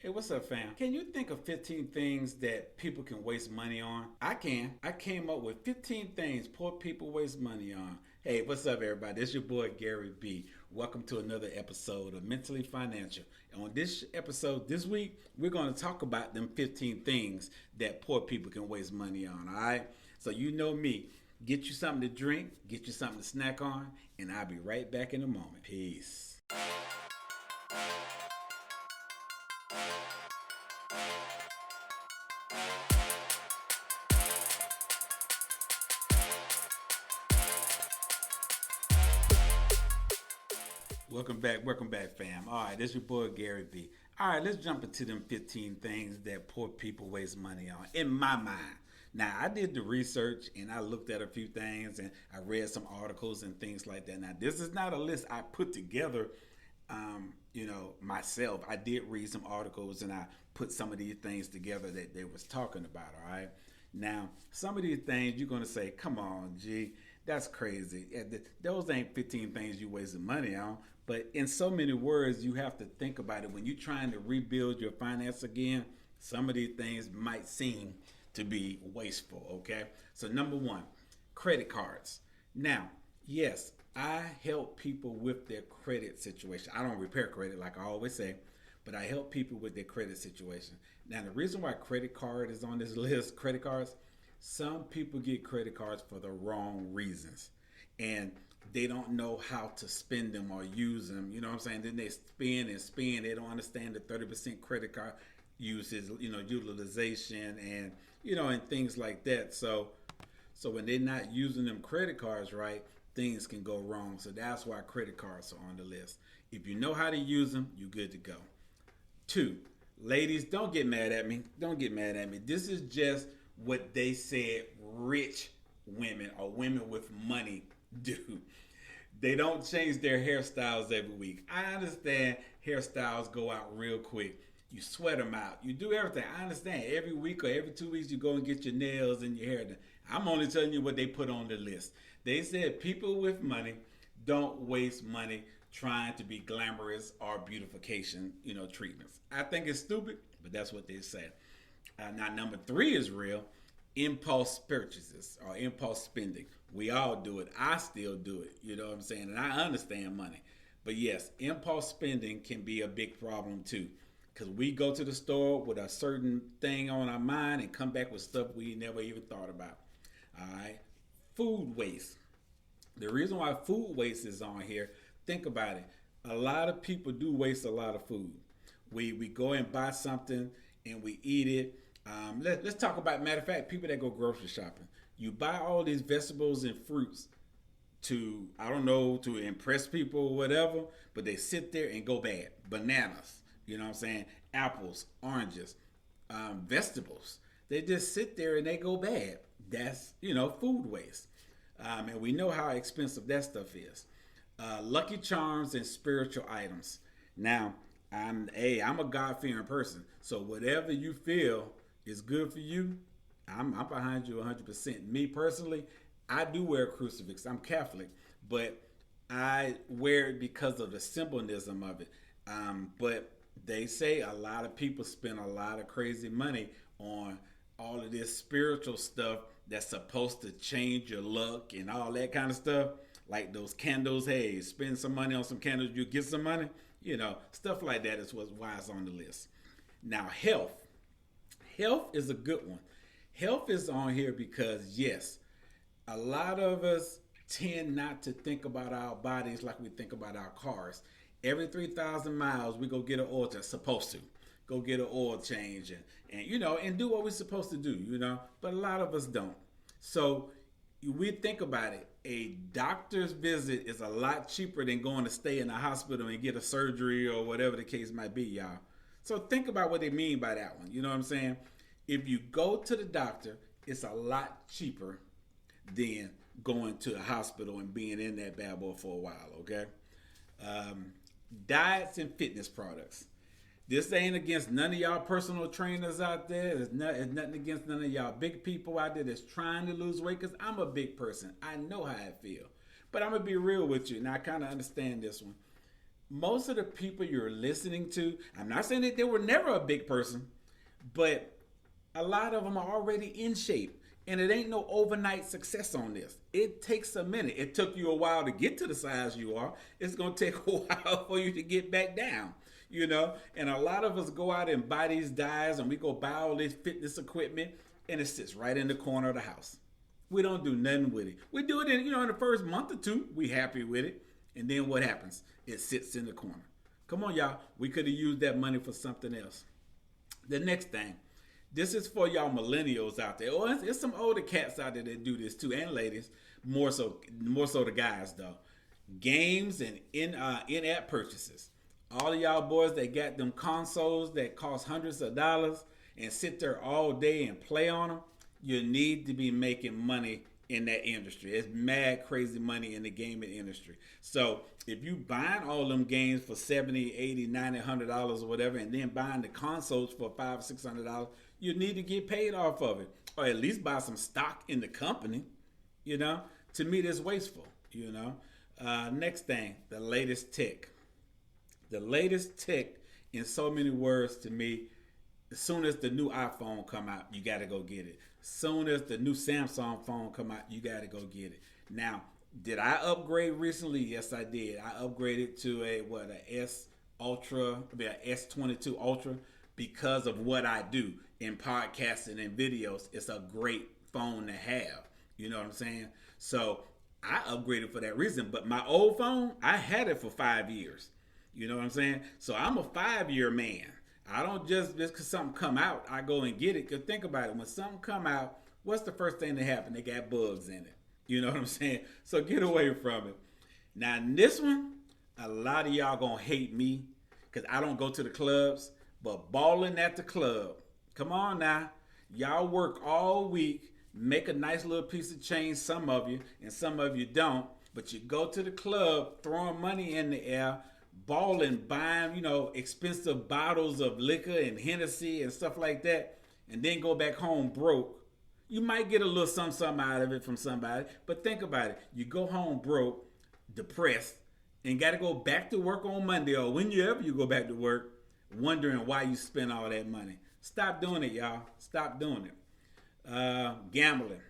Hey, what's up, fam? Can you think of 15 things that people can waste money on? I can. I came up with 15 things poor people waste money on. Hey, what's up, everybody? This is your boy, Gary B. Welcome to another episode of Mentally Financial. And on this episode this week, we're going to talk about them 15 things that poor people can waste money on, all right? So, you know me. Get you something to drink, get you something to snack on, and I'll be right back in a moment. Peace. Welcome back, fam. All right, this is your boy Gary B. All right, let's jump into them 15 things that poor people waste money on. In my mind, now I did the research and I looked at a few things and I read some articles and things like that. Now, this is not a list I put together, myself. I did read some articles and I put some of these things together that they was talking about. All right. Now, some of these things you're gonna say, "Come on, G, that's crazy. Those ain't 15 things you wasting money on." But in so many words, you have to think about it. When you're trying to rebuild your finance again, some of these things might seem to be wasteful, okay? So, number one, credit cards. Now, yes, I help people with their credit situation. I don't repair credit like I always say, but I help people with their credit situation. Now, the reason why credit card is on this list, credit cards, some people get credit cards for the wrong reasons. And they don't know how to spend them or use them. You know what I'm saying? Then they spend and spend. They don't understand the 30% credit card uses, utilization and things like that. So when they're not using them credit cards right, things can go wrong. So that's why credit cards are on the list. If you know how to use them, you're good to go. Two, ladies, don't get mad at me. Don't get mad at me. This is just what they said rich women or women with money do. They don't change their hairstyles every week. I understand hairstyles go out real quick. You sweat them out. You do everything. I understand. Every week or every 2 weeks, you go and get your nails and your hair done. I'm only telling you what they put on the list. They said people with money don't waste money trying to be glamorous or beautification, treatments. I think it's stupid, but that's what they say. Now, number three is real. Impulse purchases or impulse spending. We all do it. I still do it. You know what I'm saying? And I understand money. But yes, impulse spending can be a big problem too. Because we go to the store with a certain thing on our mind and come back with stuff we never even thought about. All right. Food waste. The reason why food waste is on here, think about it. A lot of people do waste a lot of food. We go and buy something and we eat it. Let's talk about, matter of fact, people that go grocery shopping. You buy all these vegetables and fruits to, I don't know, to impress people or whatever, but they sit there and go bad. Bananas, you know what I'm saying? Apples, oranges, vegetables. They just sit there and they go bad. That's, food waste. And we know how expensive that stuff is. Lucky Charms and spiritual items. Now, I'm a God-fearing person. So whatever you feel is good for you, I'm behind you 100%. Me personally, I do wear a crucifix. I'm Catholic, but I wear it because of the symbolism of it. But they say a lot of people spend a lot of crazy money on all of this spiritual stuff that's supposed to change your luck and all that kind of stuff. Like those candles, hey, spend some money on some candles, you get some money. Stuff like that is why it's on the list. Now, health. Health is a good one. Health is on here because, yes, a lot of us tend not to think about our bodies like we think about our cars. Every 3,000 miles, we go get an oil change. Supposed to go get an oil change and do what we're supposed to do, But a lot of us don't. So we think about it. A doctor's visit is a lot cheaper than going to stay in a hospital and get a surgery or whatever the case might be, y'all. So think about what they mean by that one. You know what I'm saying? If you go to the doctor, it's a lot cheaper than going to a hospital and being in that bad boy for a while, okay? Diets and fitness products. This ain't against none of y'all personal trainers out there. It's nothing against none of y'all big people out there that's trying to lose weight, because I'm a big person. I know how I feel. But I'm going to be real with you, and I kind of understand this one. most of the people you're listening to, I'm not saying that they were never a big person, but a lot of them are already in shape. And it ain't no overnight success on this. It takes a minute. It took you a while to get to the size you are. It's going to take a while for you to get back down, you know? And a lot of us go out and buy these dyes and we go buy all this fitness equipment and it sits right in the corner of the house. We don't do nothing with it. We do it in, in the first month or two, we happy with it. And then what happens? It sits in the corner. Come on, y'all. We could have used that money for something else. The next thing. This is for y'all millennials out there. Or it's some older cats out there that do this too, and ladies. More so the guys though. Games and in-app purchases. All of y'all boys that got them consoles that cost hundreds of dollars and sit there all day and play on them, you need to be making money in that industry. It's mad crazy money in the gaming industry. So if you buying all them games for $70, $80, $90, $100 or whatever, and then buying the consoles for $500, $600, you need to get paid off of it, or at least buy some stock in the company. To me, that's wasteful. Next thing, the latest tech. The latest tech, in so many words to me, as soon as the new iPhone come out, you got to go get it. As soon as the new Samsung phone come out, you got to go get it. Now, did I upgrade recently? Yes, I did. I upgraded to a S Ultra, an S22 Ultra, because of what I do in podcasting and videos. It's a great phone to have. You know what I'm saying? So I upgraded for that reason. But my old phone, I had it for 5 years. You know what I'm saying? So I'm a 5-year man. I don't just because something come out, I go and get it. Because think about it. When something come out, what's the first thing that happen? They got bugs in it. You know what I'm saying? So get away from it. Now, in this one, a lot of y'all going to hate me because I don't go to the clubs. But balling at the club, come on now. Y'all work all week, make a nice little piece of change, some of you, and some of you don't. But you go to the club, throwing money in the air, balling, buying, expensive bottles of liquor and Hennessy and stuff like that, and then go back home broke. You might get a little something out of it from somebody, but think about it. You go home broke, depressed, and got to go back to work on Monday, or whenever you go back to work, wondering why you spent all that money. Stop doing it, y'all. Stop doing it. Gambling.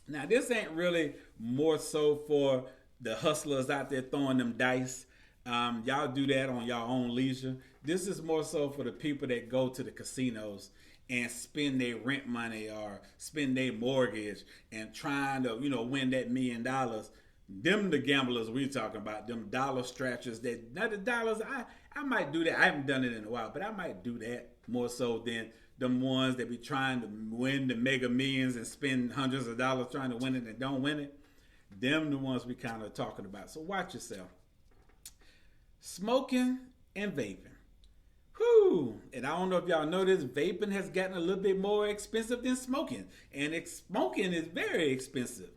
Now, this ain't really more so for the hustlers out there throwing them dice. Y'all do that on your own leisure. This is more so for the people that go to the casinos and spend their rent money or spend their mortgage and trying to, win that $1 million. Them the gamblers we talking about, them dollar stretchers that, not the dollars, I might do that. I haven't done it in a while, but I might do that more so than them ones that be trying to win the mega millions and spend hundreds of dollars trying to win it and don't win it. Them the ones we kind of talking about. So watch yourself. Smoking and vaping. Whew. And I don't know if y'all know this, vaping has gotten a little bit more expensive than smoking. And smoking is very expensive,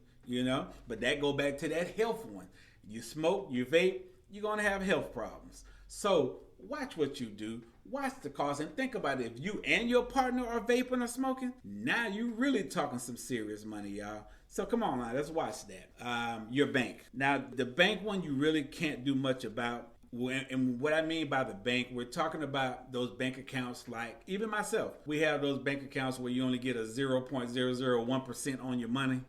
But that go back to that health one. You smoke, you vape, you're going to have health problems. So watch what you do. Watch the cost and think about it. If you and your partner are vaping or smoking, now you really talking some serious money, y'all. So come on now, let's watch that. Your bank. Now, the bank one you really can't do much about. And what I mean by the bank, we're talking about those bank accounts like, even myself, we have those bank accounts where you only get a 0.001% on your money.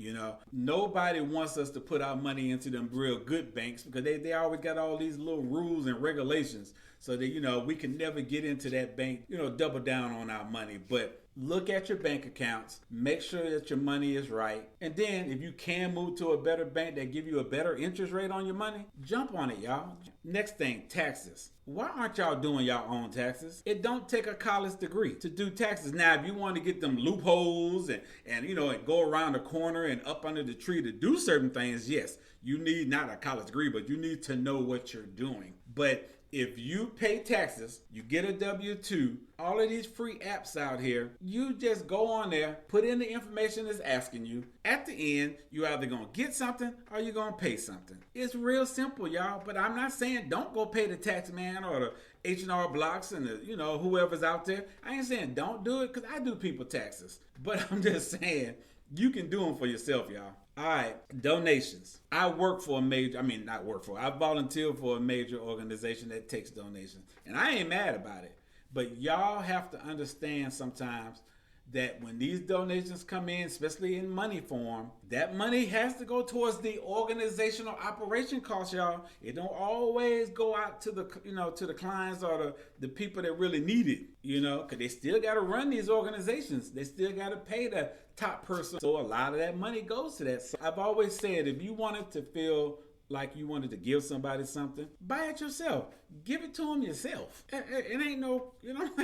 Nobody wants us to put our money into them real good banks because they always got all these little rules and regulations so that, we can never get into that bank, double down on our money. But look at your bank accounts, make sure that your money is right. And then if you can move to a better bank that give you a better interest rate on your money, jump on it, y'all. Next thing, taxes. Why aren't y'all doing y'all own taxes? It don't take a college degree to do taxes. Now, if you want to get them loopholes and go around the corner and up under the tree to do certain things, yes, you need not a college degree, but you need to know what you're doing. But if you pay taxes, you get a W-2, all of these free apps out here, you just go on there, put in the information it's asking you. At the end, you're either going to get something or you're going to pay something. It's real simple, y'all, but I'm not saying don't go pay the tax man or the H&R Blocks and the, whoever's out there. I ain't saying don't do it because I do people taxes, but I'm just saying you can do them for yourself, y'all. All right, donations. I work for a major, I mean, not work for, I volunteer for a major organization that takes donations. And I ain't mad about it. But y'all have to understand sometimes that when these donations come in, especially in money form, that money has to go towards the organizational operation costs, y'all. It don't always go out to the to the clients or the people that really need it, because they still got to run these organizations. They still got to pay the top person. So a lot of that money goes to that. So I've always said, if you wanted to feel like you wanted to give somebody something, buy it yourself. Give it to them yourself. It ain't no,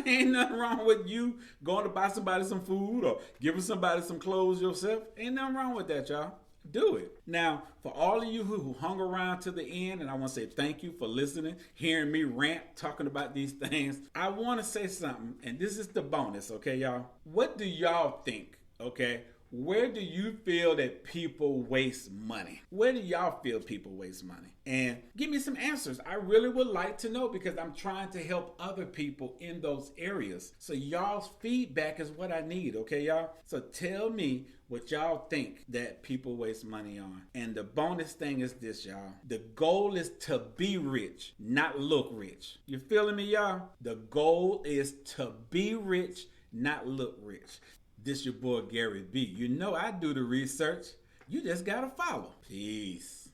ain't nothing wrong with you going to buy somebody some food or giving somebody some clothes yourself. Ain't nothing wrong with that, y'all. Do it. Now, for all of you who hung around to the end, and I want to say thank you for listening, hearing me rant, talking about these things, I want to say something, and this is the bonus, okay, y'all? What do y'all think, okay? Where do you feel that people waste money? Where do y'all feel people waste money? And give me some answers. I really would like to know, because I'm trying to help other people in those areas. So y'all's feedback is what I need, okay, y'all? So tell me what y'all think that people waste money on. And the bonus thing is this, y'all. The goal is to be rich, not look rich. You feeling me, y'all? The goal is to be rich, not look rich. This your boy Gary B. You know I do the research. You just gotta follow. Peace.